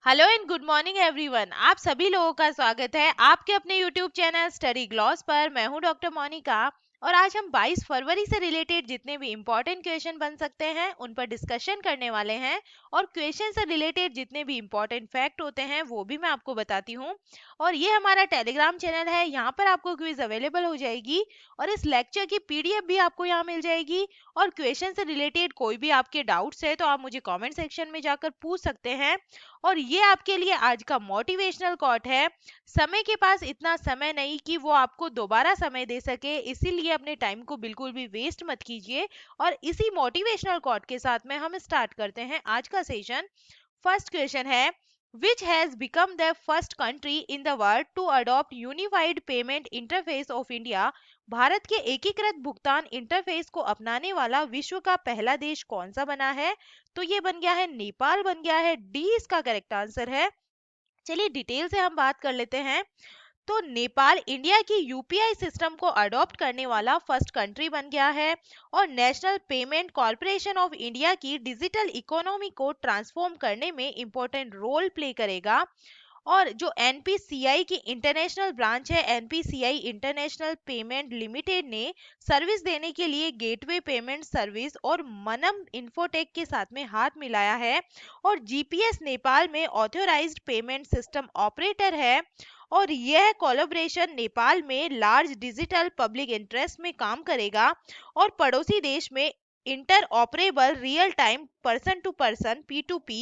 Hello and good morning everyone. आप सभी लोगों का स्वागत है आपके अपने यूट्यूब चैनल स्टडी ग्लॉस पर। मैं हूं डॉक्टर मोनिका और आज हम 22 फरवरी से रिलेटेड जितने भी इंपॉर्टेंट क्वेश्चन बन सकते हैं उन पर डिस्कशन करने वाले हैं। और क्वेश्चन से रिलेटेड जितने भी इंपॉर्टेंट फैक्ट होते हैं वो भी मैं आपको बताती हूँ। और ये हमारा टेलीग्राम चैनल है, यहाँ पर आपको क्विज अवेलेबल हो जाएगी और इस लेक्चर की पीडीएफ भी आपको यहाँ मिल जाएगी। और क्वेश्चन से रिलेटेड कोई भी आपके डाउट्स है तो आप मुझे कॉमेंट सेक्शन में जाकर पूछ सकते हैं। और ये आपके लिए आज का मोटिवेशनल कोट है। समय के पास इतना समय नहीं कि वो आपको दोबारा समय दे सके, इसीलिए अपने टाइम को बिल्कुल भी वेस्ट मत कीजिए। और इसी मोटिवेशनल कोट के साथ में हम स्टार्ट करते हैं आज का सेशन। फर्स्ट क्वेश्चन है, which has become the first country in the world to adopt unified payment interface of India? Bharat के एकीकृत भुगतान इंटरफेस को अपनाने वाला विश्व का पहला देश कौन सा बना है? तो ये बन गया है नेपाल, बन गया है डी इसका करेक्ट आंसर है। चलिए डिटेल से हम बात कर लेते हैं। तो नेपाल इंडिया की यूपीआई सिस्टम को अडॉप्ट करने वाला फर्स्ट कंट्री बन गया है और national payment corporation of India की डिजिटल इकोनॉमी को ट्रांसफॉर्म करने में इंपॉर्टेंट रोल प्ले करेगा। और जो एनपीसीआई की इंटरनेशनल ब्रांच है, एनपीसीआई इंटरनेशनल पेमेंट लिमिटेड ने सर्विस देने के लिए गेटवे पेमेंट सर्विस और मनम इंफोटेक के साथ में हाथ मिलाया है। और जीपीएस नेपाल में ऑथराइज्ड पेमेंट सिस्टम ऑपरेटर है और यह कोलैबोरेशन नेपाल में लार्ज डिजिटल पब्लिक इंटरेस्ट में काम करेगा और पड़ोसी देश में interoperable real time person to person P2P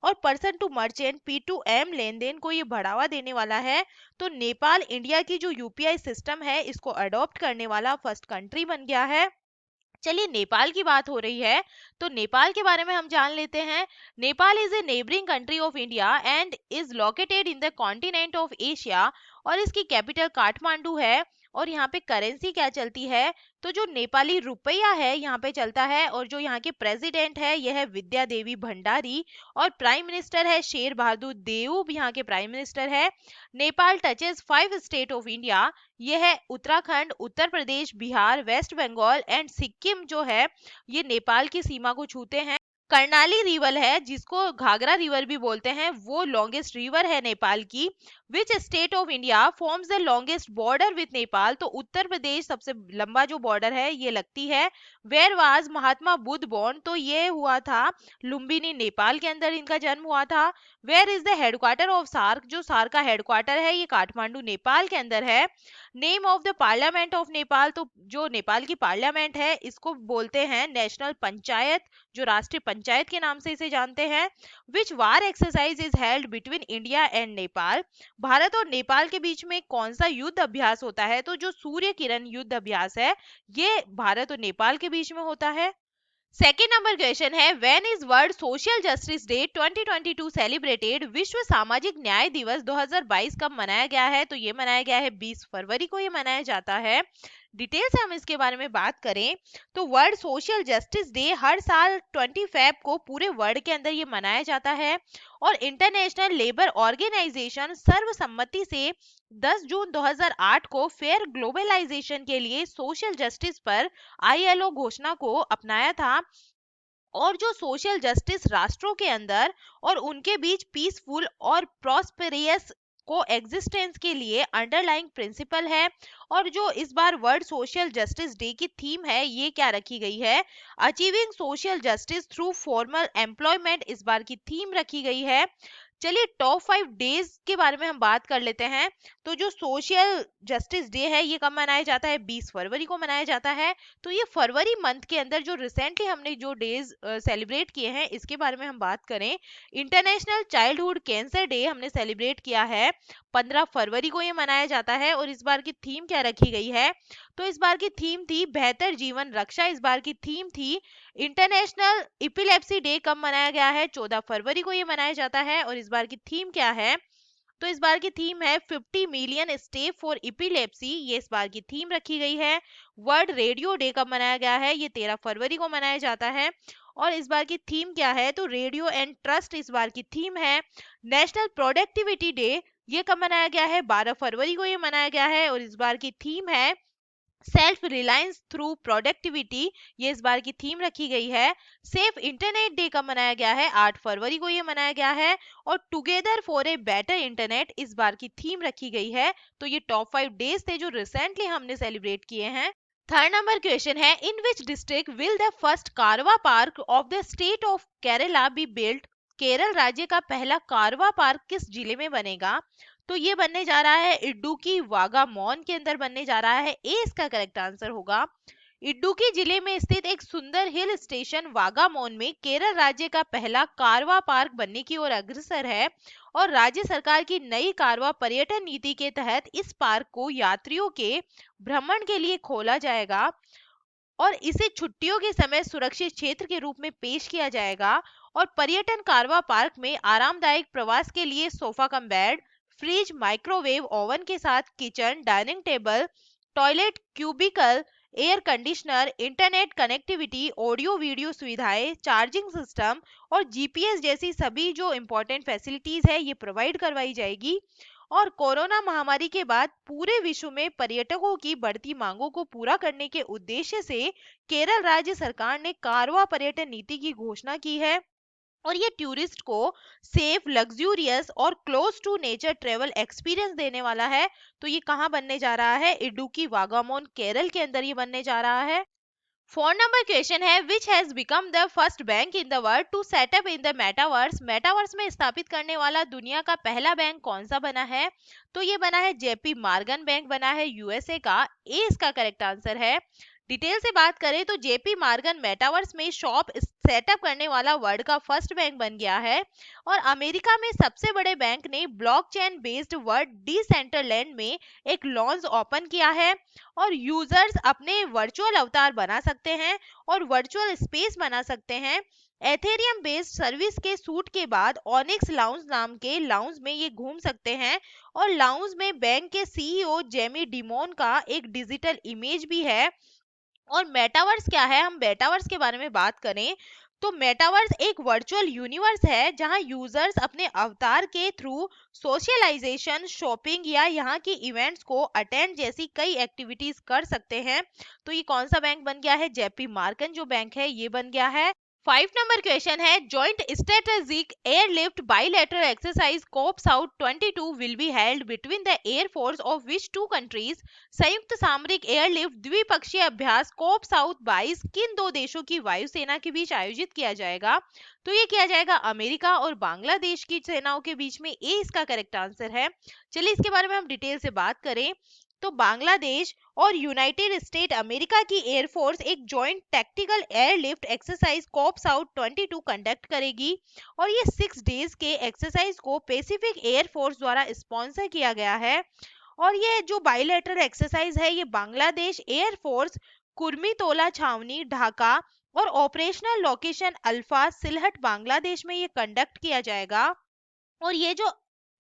और पर्सन टू मर्चेंट P2M लेन देन को ये बढ़ावा देने वाला है। तो नेपाल इंडिया की जो यूपीआई सिस्टम है इसको अडॉप्ट करने वाला फर्स्ट कंट्री बन गया है। चलिए नेपाल की बात हो रही है तो नेपाल के बारे में हम जान लेते हैं। Nepal is a neighbouring country of India and is located in the continent of Asia और इसकी कैपिटल काठमांडू है। और यहाँ पे करेंसी क्या चलती है? तो जो नेपाली रुपया है यहाँ पे चलता है और जो यहाँ के प्रेसिडेंट है यह है विद्या देवी भंडारी और प्राइम मिनिस्टर है शेर बहादुर देउब, यहाँ के प्राइम मिनिस्टर है। Nepal touches 5 state of India, यह है उत्तराखंड, उत्तर प्रदेश, बिहार, वेस्ट बंगाल एंड सिक्किम जो है ये नेपाल की सीमा को छूते हैं। कर्णाली रिवर है जिसको घाघरा रिवर भी बोलते हैं, वो लॉन्गेस्ट रिवर है नेपाल की। Which state of India forms the longest border with Nepal? तो उत्तर प्रदेश सबसे लंबा जो बॉर्डर है ये लगती है। Where was Mahatma Buddha born? तो ये हुआ था लुम्बिनी, नेपाल के अंदर इनका जन्म हुआ था। Where is the headquarter of SAARC? जो सार्क का हेडक्वार्टर है ये काठमांडू नेपाल के अंदर है। Name of the parliament of Nepal? तो जो नेपाल की पार्लियामेंट है इसको बोलते हैं नेशनल पंचायत, जो राष्ट्रीय पंचायत के नाम से इसे जानते हैं। Which war exercise is held between India and Nepal? Bharat और नेपाल के बीच में कौन सा युद्ध अभ्यास होता है? तो जो सूर्य किरण युद्ध अभ्यास है ये भारत और नेपाल के बीच में होता है। सेकेंड नंबर क्वेश्चन है, when is world social justice day 2022 celebrated? विश्व सामाजिक न्याय दिवस 2022 कब मनाया गया है? तो ये मनाया गया है 20 फरवरी को ये मनाया जाता है। डिटेल से हम इसके बारे में बात करें तो वर्ल्ड सोशल जस्टिस डे हर साल 20 फेब को पूरे वर्ल्ड के अंदर ये मनाया जाता है। और इंटरनेशनल लेबर ऑर्गेनाइजेशन सर्वसम्मति से 10 जून 2008 को फेयर ग्लोबलाइजेशन के लिए सोशल जस्टिस पर आईएलओ घोषणा को अपनाया था। और जो सोशल जस्टिस राष्ट्रों के अंदर और उनके बीच पीसफुल और प्रॉस्पेरियस को एग्जिस्टेंस के लिए अंडरलाइंग प्रिंसिपल है। और जो इस बार वर्ल्ड सोशल जस्टिस डे की थीम है ये क्या रखी गई है? Achieving social justice through formal employment इस बार की थीम रखी गई है। चलिए टॉप 5 डेज के बारे में हम बात कर लेते हैं। तो जो सोशल जस्टिस डे है ये कब मनाया जाता है? 20 फरवरी को मनाया जाता है। तो ये फरवरी मंथ के अंदर जो रिसेंटली हमने जो डेज सेलिब्रेट किए हैं इसके बारे में हम बात करें। इंटरनेशनल चाइल्डहुड कैंसर डे हमने सेलिब्रेट किया है 15 फरवरी को ये मनाया जाता है। और इस बार की थीम क्या रखी गई है? तो इस बार की थीम थी बेहतर जीवन रक्षा, इस बार की थीम थी। इंटरनेशनल इपिलेप्सी डे कब मनाया गया है? 14 फरवरी को ये मनाया जाता है। और इस बार की थीम क्या है? तो इस बार की थीम है 50 मिलियन स्टे फॉर इपिलेप्सी, ये इस बार की थीम रखी गई है। वर्ल्ड रेडियो डे कब मनाया गया है? ये 13 फरवरी को मनाया जाता है। और इस बार की थीम क्या है? तो रेडियो एंड ट्रस्ट इस बार की थीम है। नेशनल प्रोडक्टिविटी डे ये कब मनाया गया है? 12 फरवरी को ये मनाया गया है। और इस बार की थीम है सेल्फ रिलायंस थ्रू प्रोडक्टिविटी, ये इस बार की थीम रखी गई है। सेफ इंटरनेट डे कब मनाया गया है? 8 फरवरी को ये मनाया गया है। और together for a better internet इस बार की थीम रखी गई है। तो ये टॉप 5 डेज थे जो रिसेंटली हमने सेलिब्रेट किए हैं। थर्ड नंबर क्वेश्चन है, in which district will the first caravan park of the state of Kerala be built? Kerala राज्य का पहला कारवा पार्क किस जिले में बनेगा? तो ये बनने जा रहा है इडुक्की वागामोन के अंदर बनने जा रहा है। ए इसका करेक्ट आंसर होगा। इडुक्की जिले में स्थित एक सुंदर हिल स्टेशन वागामोन में केरल राज्य का पहला कारवा पार्क बनने की ओर अग्रसर है। और राज्य सरकार की नई कारवा पर्यटन नीति के तहत इस पार्क को यात्रियों के भ्रमण के लिए खोला जाएगा और इसे छुट्टियों के समय सुरक्षित क्षेत्र के रूप में पेश किया जाएगा। और पर्यटन कारवा पार्क में आरामदायक प्रवास के लिए sofa cum bed, fridge, microwave oven के साथ kitchen, dining table, toilet, cubicle, air conditioner, internet connectivity, audio video सुविधाएं, चार्जिंग सिस्टम और जीपीएस जैसी सभी जो इम्पोर्टेंट फैसिलिटीज है ये प्रोवाइड करवाई जाएगी। और कोरोना महामारी के बाद पूरे विश्व में पर्यटकों की बढ़ती मांगों को पूरा करने के उद्देश्य से केरल राज्य सरकार ने कारवा पर्यटन नीति की घोषणा की है। और ये टूरिस्ट को सेफ, लग्जूरियस और close to nature travel experience देने वाला है। तो ये कहाँ बनने जा रहा है? इडुक्की वागामोन केरल के अंदर ये बनने जा रहा है। फोर नंबर क्वेश्चन है, which has become the first bank in the world to set up in the metaverse? Metaverse में स्थापित करने वाला दुनिया का पहला बैंक कौन सा बना है? तो ये बना है जेपी मॉर्गन बैंक बना है यूएसए का। ए इसका करेक्ट आंसर है। डिटेल से बात करें तो जेपी मॉर्गन मेटावर्स में शॉप सेटअप करने वाला वर्ल्ड का फर्स्ट बैंक बन गया है। और अमेरिका में सबसे बड़े बैंक ने ब्लॉकचेन बेस्ड वर्ल्ड डिसेंट्रलैंड में एक लॉन्च ओपन किया है। और यूजर्स अपने वर्चुअल अवतार बना सकते हैं और वर्चुअल स्पेस बना सकते हैं। एथेरियम बेस्ड सर्विस के सूट के बाद ऑनिक्स लाउंज नाम के लाउंज में ये घूम सकते हैं। और लाउंज में बैंक के सीईओ जेमी डिमोन का एक डिजिटल इमेज भी है। और मेटावर्स क्या है? हम मेटावर्स के बारे में बात करें तो मेटावर्स एक वर्चुअल यूनिवर्स है जहां यूजर्स अपने अवतार के थ्रू सोशलाइजेशन, शॉपिंग या यहाँ की इवेंट्स को अटेंड जैसी कई एक्टिविटीज कर सकते हैं। तो ये कौन सा बैंक बन गया है? जेपी मॉर्गन जो बैंक है ये बन गया है। 5 नंबर क्वेश्चन है, joint strategic airlift bilateral exercise Cope South 22 will be held between the air force of which two countries? संयुक्त सामरिक एयरलिफ्ट द्विपक्षीय अभ्यास कोप साउथ 22 किन दो देशों की वायुसेना के बीच आयोजित किया जाएगा? तो ये किया जाएगा अमेरिका और बांग्लादेश की सेनाओं के बीच में। ए इसका करेक्ट आंसर है। चलिए इसके बारे में हम डिटेल से बात करें तो बांग्लादेश और यूनाइटेड स्टेट अमेरिका की एयरफोर्स एक joint tactical airlift exercise Cope South 22 conduct करेगी। और ये 6 डेज के एक्सरसाइज को पैसिफिक एयरफोर्स द्वारा स्पॉन्सर किया गया है। और ये जो बाइलेटरल एक्सरसाइज है ये बांग्लादेश एयरफोर्स कुर्मीतोला छावनी ढाका और operational location alpha Sylhet Bangladesh में ये कंडक्ट किया जाएगा। और ये जो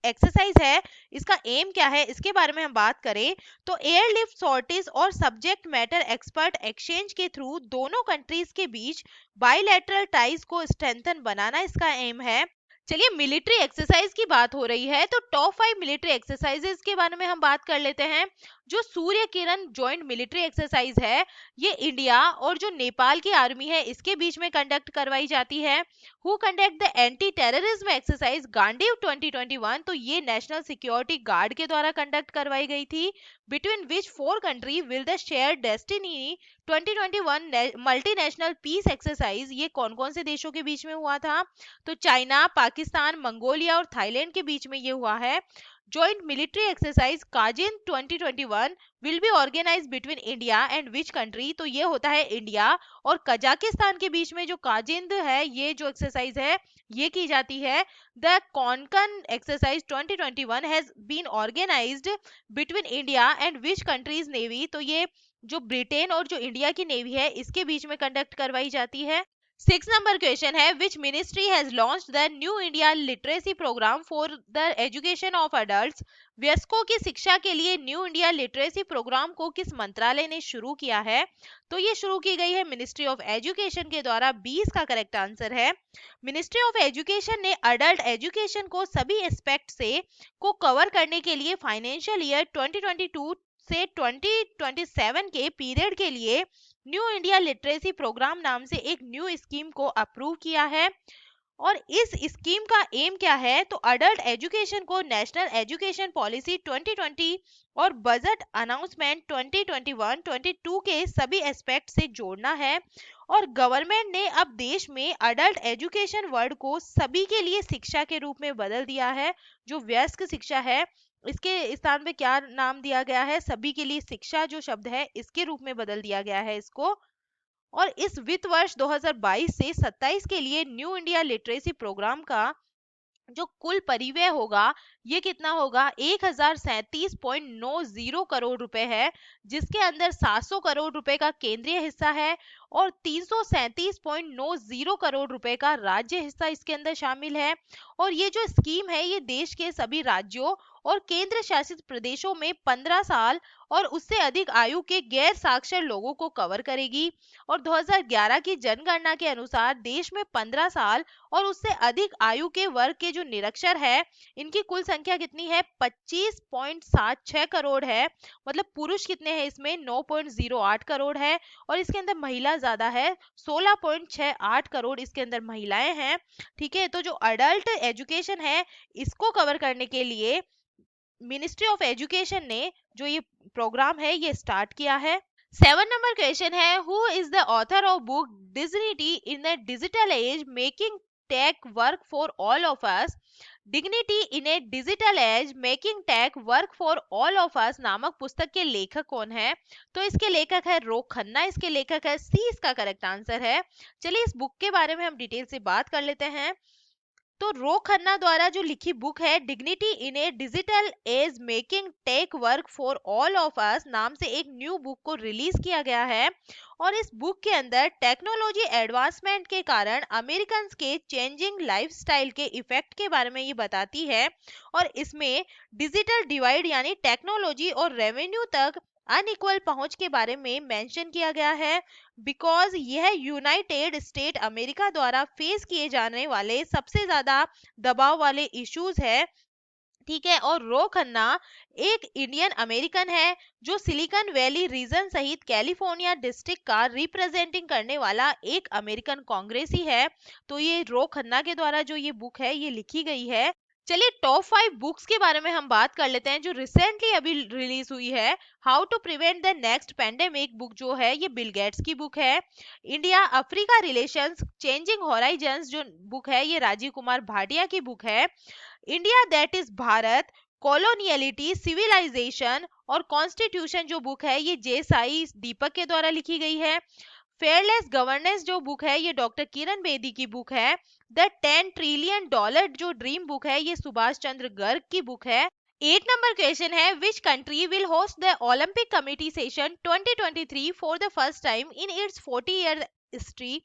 एक्सरसाइज है इसका एम क्या है इसके बारे में हम बात करें तो एयरलिफ्ट सॉर्टिस और सब्जेक्ट मैटर एक्सपर्ट एक्सचेंज के थ्रू दोनों कंट्रीज के बीच बाइलेटरल टाइज को स्ट्रेंथन बनाना इसका एम है। चलिए मिलिट्री एक्सरसाइज की बात हो रही है तो टॉप 5 मिलिट्री एक्सरसाइजेस के बारे में हम बात कर लेते हैं। जो Surya Kiran joint military exercise है ये इंडिया और जो नेपाल की आर्मी है इसके बीच में कंडक्ट करवाई जाती है। Who conduct the anti terrorism exercise Gandiv 2021? तो ये नेशनल सिक्योरिटी गार्ड के द्वारा कंडक्ट करवाई गई थी। Between which 4 country will the share destiny 2021 multinational peace exercise? ये कौन कौन से देशों के बीच में हुआ था? तो चाइना, पाकिस्तान, मंगोलिया और थाईलैंड के बीच में ये हुआ है। Joint military exercise Kazind 2021 will be organised between India and which country? तो ये होता है इंडिया और कजाकिस्तान के बीच में जो काजिंद है ये जो एक्सरसाइज है ये की जाती है। The Konkan exercise 2021 has been organised between India and which countries navy? तो ये जो ब्रिटेन और जो इंडिया की नेवी है इसके बीच में कंडक्ट करवाई जाती है। 6 नंबर क्वेश्चन है, which ministry has launched the new India literacy programme for the education of adults? वयस्कों की शिक्षा के लिए न्यू इंडिया लिटरेसी प्रोग्राम को किस मंत्रालय ने शुरू किया है? तो ये शुरू की गई है मिनिस्ट्री ऑफ एजुकेशन के द्वारा। 20 का करेक्ट आंसर है। मिनिस्ट्री ऑफ एजुकेशन ने अडल्ट एजुकेशन को सभी एस्पेक्ट से को कवर करने के लिए फाइनेंशियल ईयर 2022 से 2027 के पीरियड के लिए न्यू इंडिया लिटरेसी प्रोग्राम नाम से एक न्यू स्कीम को अप्रूव किया है। और इस स्कीम का एम क्या है, तो अडल्ट एजुकेशन को नेशनल एजुकेशन पॉलिसी 2020 और बजट अनाउंसमेंट 2021-22 के सभी एस्पेक्ट से जोड़ना है। और गवर्नमेंट ने अब देश में अडल्ट एजुकेशन वर्ड को सभी के लिए शिक्षा के रूप में बदल दिया है। जो वयस्क शिक्षा है, इसके स्थान पे क्या नाम दिया गया है, सभी के लिए शिक्षा जो शब्द है इसके रूप में बदल दिया गया है इसको। और इस वित्त वर्ष 2022 से 27 के लिए न्यू इंडिया लिटरेसी प्रोग्राम का जो कुल परिव्यय होगा ये कितना होगा, 1037.90 करोड़ रुपए है, जिसके अंदर 700 करोड़ रुपए का केंद्रीय हिस्सा है और 337.90 करोड़ रुपए का राज्य हिस्सा इसके अंदर शामिल है। और ये जो स्कीम है ये देश के सभी राज्यों और केंद्र शासित प्रदेशों में 15 साल और उससे अधिक आयु के गैर साक्षर लोगों को कवर करेगी। और 2011 की जनगणना के अनुसार देश में 15 साल और उससे अधिक आयु के वर्ग के जो निरक्षर है इनकी कुल संख्या कितनी है, 25.76 करोड़ है। मतलब पुरुष कितने हैं इसमें, 9.08 करोड़ है और इसके अंदर महिला ज्यादा है, 16.68 करोड़ इसके अंदर महिलाएं हैं। ठीक है, तो जो अडल्ट एजुकेशन है इसको कवर करने के लिए मिनिस्ट्री ऑफ एजुकेशन ने जो ये प्रोग्राम है ये स्टार्ट किया है। 7 नंबर क्वेश्चन है, who is the author of book dignity in the digital age making tech work for all of us. Dignity in a digital age making tech work for all of us नामक पुस्तक के लेखक कौन है, तो इसके लेखक है रोक खन्ना, इसके लेखक है सी, इसका करेक्ट आंसर है। चलिए इस बुक के बारे में हम डिटेल से बात कर लेते हैं। तो रोक खन्ना द्वारा जो लिखी बुक है dignity in a digital age making tech work for all of us नाम से एक न्यू बुक को रिलीज किया गया है। और इस बुक के अंदर टेक्नोलॉजी एडवांसमेंट के कारण अमेरिकन के चेंजिंग लाइफस्टाइल के इफेक्ट के बारे में ये बताती है। और इसमें डिजिटल डिवाइड यानी टेक्नोलॉजी और रेवेन्यू तक अनइक्वल पहुंच के बारे में मेंशन किया गया है, बिकॉज यह यूनाइटेड स्टेट अमेरिका द्वारा फेस किए जाने वाले सबसे ज्यादा दबाव वाले इश्यूज है। ठीक है, और रो खन्ना एक इंडियन अमेरिकन है जो सिलिकॉन वैली रीजन सहित कैलिफोर्निया डिस्ट्रिक्ट का रिप्रेजेंटिंग करने वाला एक अमेरिकन कांग्रेसी है। तो ये रो खन्ना के द्वारा जो ये बुक है ये लिखी गई है। चलिए टॉप 5 बुक्स के बारे में हम बात कर लेते हैं जो रिसेंटली अभी रिलीज हुई है। How to prevent the next pandemic book जो है ये बिल गेट्स की बुक है। India Africa relations changing horizons जो बुक है ये राजीव कुमार भाटिया की बुक है। India that is Bharat coloniality civilisation और कॉन्स्टिट्यूशन जो बुक है ये जे साई दीपक के द्वारा लिखी गई है। फेयरलेस गवर्नेंस जो बुक है ये डॉक्टर किरण बेदी की बुक है। द 10 ट्रिलियन डॉलर जो ड्रीम बुक है ये सुभाष चंद्र गर्ग की बुक है। 8 नंबर क्वेश्चन है, which country will host the Olympic committee session 2023 for the first time in its 40 year history.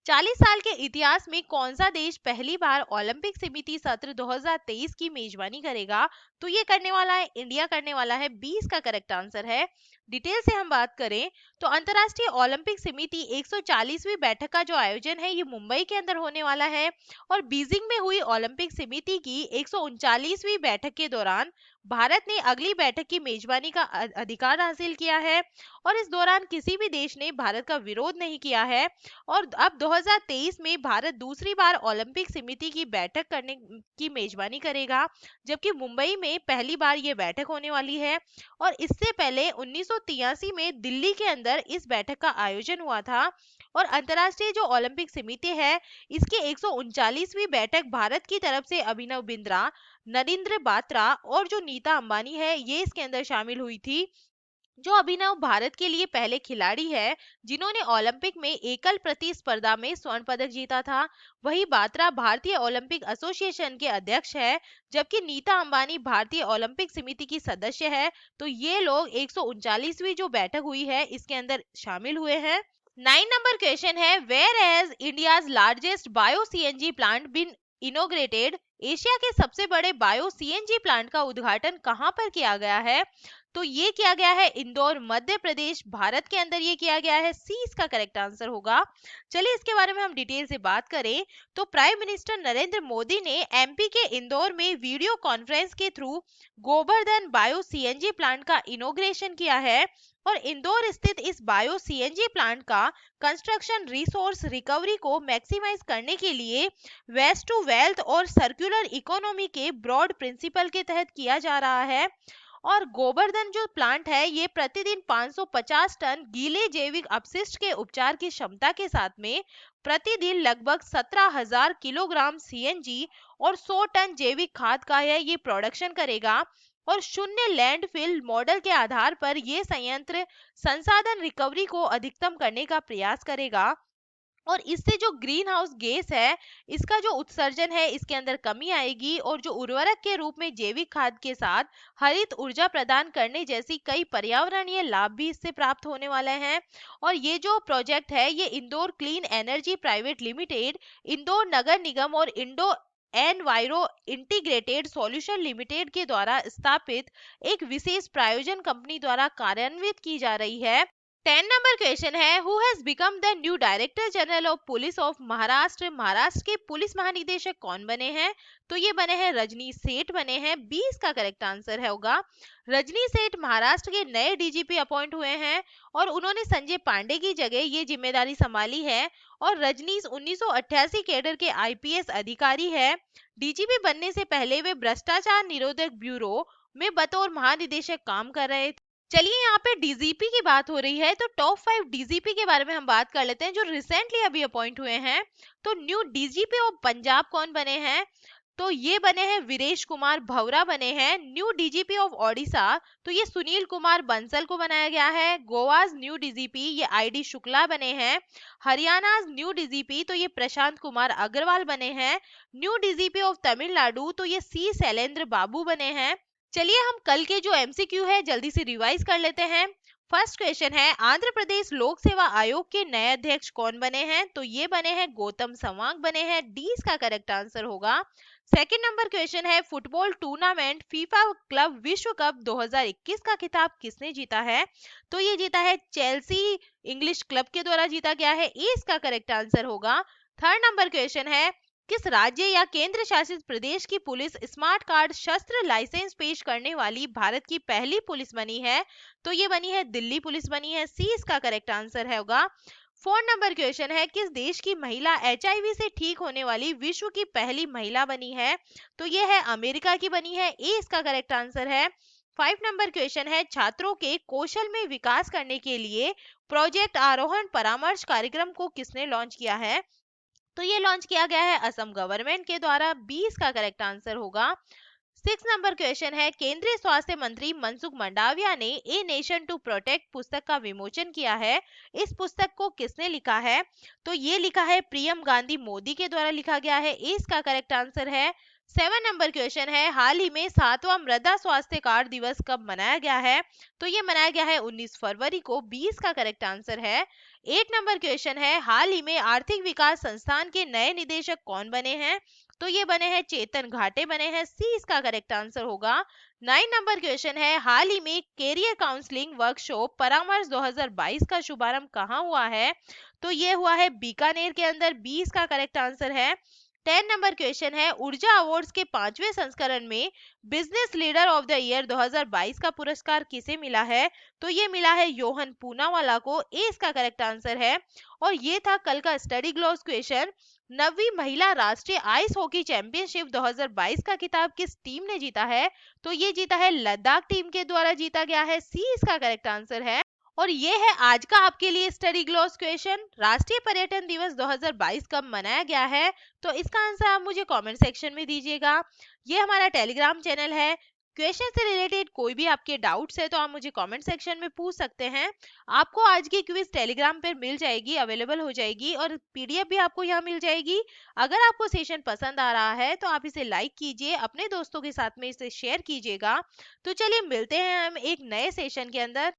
40 साल के इतिहास में कौन सा देश पहली बार ओलंपिक समिति सत्र 2023 की मेजबानी करेगा, तो ये करने वाला है इंडिया करने वाला है, 20 का करेक्ट आंसर है। डिटेल से हम बात करें तो अंतरराष्ट्रीय ओलंपिक समिति 140वीं बैठक का जो आयोजन है ये मुंबई के अंदर होने वाला है। और बीजिंग में हुई ओलंपिक समिति की 139वीं बैठक के दौरान भारत ने अगली बैठक की मेजबानी का अधिकार हासिल किया है और इस दौरान किसी भी देश ने भारत का विरोध नहीं किया है। और अब 2023 में भारत दूसरी बार ओलंपिक समिति की बैठक करने की मेजबानी करेगा, जबकि मुंबई में पहली बार ये बैठक होने वाली है। और इससे पहले 1983 में दिल्ली के अंदर इस बैठक का आयोजन हुआ था। और अंतर्राष्ट्रीय जो ओलंपिक समिति है इसकी 139वीं बैठक भारत की तरफ से अभिनव बिंद्रा, नरेंद्र बात्रा और जो नीता अंबानी है ये इसके अंदर शामिल हुई थी। जो अभिनव भारत के लिए पहले खिलाड़ी है जिन्होंने ओलंपिक में एकल प्रतिस्पर्धा में स्वर्ण पदक जीता था। वही बात्रा भारतीय ओलंपिक एसोसिएशन के अध्यक्ष है, जबकि नीता अंबानी भारतीय ओलंपिक समिति की सदस्य है। तो ये लोग 139वीं जो बैठक हुई है इसके अंदर शामिल हुए हैं। 9 नंबर क्वेश्चन है, where has India's largest bio CNG plant been inaugurated. Asia के सबसे बड़े बायो सीएनजी प्लांट का उद्घाटन कहां पर किया गया है? तो ये किया गया है इंदौर, मध्य प्रदेश, भारत के अंदर ये किया गया है। सी इसका करेक्ट आंसर होगा। चलिए इसके बारे में हम डिटेल से बात करें तो प्राइम मिनिस्टर नरेंद्र मोदी ने एमपी के इंदौर में वीडियो कॉन्फ्रेंस के through Gobardhan bio CNG plant का इनोग्रेशन किया है। और इंदौर स्थित इस बायो सीएनजी प्लांट का कंस्ट्रक्शन रिसोर्स रिकवरी को मैक्सिमाइज करने के लिए वेस्ट टू वेल्थ और सर्कुलर इकोनॉमी के ब्रॉड प्रिंसिपल के तहत किया जा रहा है। और गोबर्धन जो प्लांट है ये प्रतिदिन 550 टन गीले जैविक अपशिष्ट के उपचार की क्षमता के साथ में प्रतिदिन लगभग 17,000 किलोग्राम सीएनजी और 100 टन जैविक खाद का है ये प्रोडक्शन करेगा। और शून्य लैंडफिल मॉडल के आधार पर ये संयंत्र संसाधन रिकवरी को अधिकतम करने का प्रयास करेगा। और इससे जो ग्रीन हाउस गैस है इसका जो उत्सर्जन है इसके अंदर कमी आएगी और जो उर्वरक के रूप में जैविक खाद के साथ हरित ऊर्जा प्रदान करने जैसी कई पर्यावरणीय लाभ भी इससे प्राप्त होने वाले हैं। और ये जो प्रोजेक्ट है ये Indore clean energy private limited, Indore नगर निगम और Indo enviro integrated solution limited के द्वारा स्थापित एक विशेष प्रायोजन कंपनी द्वारा कार्यान्वित की जा रही है। 10 नंबर क्वेश्चन है, who has become the new director general of police of Maharashtra? Maharashtra के पुलिस महानिदेशक कौन बने हैं? तो ये बने हैं रजनीश सेठ बने हैं। 20 का करेक्ट आंसर है होगा। रजनीश सेठ महाराष्ट्र के नए डीजीपी अपॉइंट हुए हैं और उन्होंने संजय पांडे की जगह ये जिम्मेदारी संभाली है। और रजनीश 1988 कैडर के आईपीएस अधिकारी है। डीजीपी बनने से पहले वे भ्रष्टाचार निरोधक ब्यूरो में बतौर महानिदेशक काम कर रहे थे। चलिए यहाँ पे डीजीपी की बात हो रही है तो टॉप 5 डीजीपी के बारे में हम बात कर लेते हैं जो रिसेंटली अभी अपॉइंट हुए हैं। तो न्यू डीजीपी ऑफ पंजाब कौन बने हैं? तो ये बने हैं वीरेश कुमार भवरा बने हैं। न्यू डीजीपी ऑफ ओडिशा तो ये सुनील कुमार बंसल को बनाया गया है। गोवाज न्यू डीजीपी ये आईडी शुक्ला बने हैं। हरियाणा न्यू डीजीपी तो ये प्रशांत कुमार अग्रवाल बने हैं। न्यू डीजीपी ऑफ तमिलनाडु तो ये सी शैलेंद्र बाबू बने हैं। चलिए हम कल के जो एमसीक्यू है जल्दी से रिवाइज कर लेते हैं। फर्स्ट क्वेश्चन है, आंध्र प्रदेश लोक सेवा आयोग के नए अध्यक्ष कौन बने हैं? तो ये बने हैं गौतम सवांग बने हैं। डी इसका करेक्ट आंसर होगा। सेकंड नंबर क्वेश्चन है, फुटबॉल टूर्नामेंट फीफा क्लब विश्व कप 2021 का खिताब किसने जीता है? तो ये जीता है चेल्सी इंग्लिश क्लब के द्वारा जीता गया है। ए इसका करेक्ट आंसर होगा। थर्ड नंबर क्वेश्चन है, किस राज्य या केंद्र शासित प्रदेश की पुलिस स्मार्ट कार्ड शस्त्र लाइसेंस पेश करने वाली भारत की पहली पुलिस बनी है? तो ये बनी है दिल्ली पुलिस बनी है। सी इसका करेक्ट आंसर है होगा। फोर्थ नंबर क्वेश्चन है, किस देश की महिला एचआईवी से ठीक होने वाली विश्व की पहली महिला बनी है? तो ये है अमेरिका की बनी है। ए इसका करेक्ट आंसर है। 5 नंबर क्वेश्चन है, छात्रों के कौशल में विकास करने के लिए प्रोजेक्ट आरोहण परामर्श कार्यक्रम को किसने लॉन्च किया है? तो ये लॉन्च किया गया है असम गवर्नमेंट के द्वारा। 20 का करेक्ट आंसर होगा। 6 नंबर क्वेश्चन है, केंद्रीय स्वास्थ्य मंत्री मनसुख मंडाविया ने ए नेशन टू प्रोटेक्ट पुस्तक का विमोचन किया है। इस पुस्तक को किसने लिखा है? तो ये लिखा है प्रियम गांधी मोदी के द्वारा लिखा गया है। ए इसका करेक्ट आंसर है। 7 नंबर क्वेश्चन है, हाल ही में 7वां मृदा स्वास्थ्य कार्ड दिवस कब मनाया गया है? तो ये मनाया गया है 19 फरवरी को। 20 का करेक्ट आंसर है। 8 नंबर क्वेश्चन है, हाल ही में आर्थिक विकास संस्थान के नए निदेशक कौन बने हैं? तो ये बने हैं चेतन घाटे बने हैं। सी इसका करेक्ट आंसर होगा। 9 नंबर क्वेश्चन है, हाल ही में कैरियर काउंसलिंग वर्कशॉप परामर्श 2022 का शुभारंभ कहाँ हुआ है? तो ये हुआ है बीकानेर के अंदर। 20 का करेक्ट आंसर है। 10 नंबर क्वेश्चन है, ऊर्जा अवार्ड्स के 5वें संस्करण में business leader of the year 2022 का पुरस्कार किसे मिला है? तो ये मिला है योहन पूनावाला को। ए इसका करेक्ट आंसर है। और ये था कल का स्टडी ग्लॉस क्वेश्चन। 9वीं महिला राष्ट्रीय आइस हॉकी चैंपियनशिप 2022 का खिताब किस टीम ने जीता है? तो ये जीता है लद्दाख टीम के द्वारा जीता गया है। सी इसका करेक्ट आंसर है। और ये है आज का आपके लिए स्टडी ग्लॉस क्वेश्चन, राष्ट्रीय पर्यटन दिवस 2022 कब मनाया गया है? तो इसका आंसर आप मुझे कमेंट सेक्शन में दीजिएगा। ये हमारा टेलीग्राम चैनल है। क्वेश्चन से रिलेटेड कोई भी आपके डाउट्स है तो आप मुझे कमेंट सेक्शन में पूछ सकते हैं। आपको आज की क्विज टेलीग्राम पर मिल जाएगी, अवेलेबल हो जाएगी और पीडीएफ भी आपको यहाँ मिल जाएगी। अगर आपको सेशन पसंद आ रहा है तो आप इसे लाइक कीजिए, अपने दोस्तों के साथ में इसे शेयर कीजिएगा। तो चलिए मिलते हैं हम एक नए सेशन के अंदर।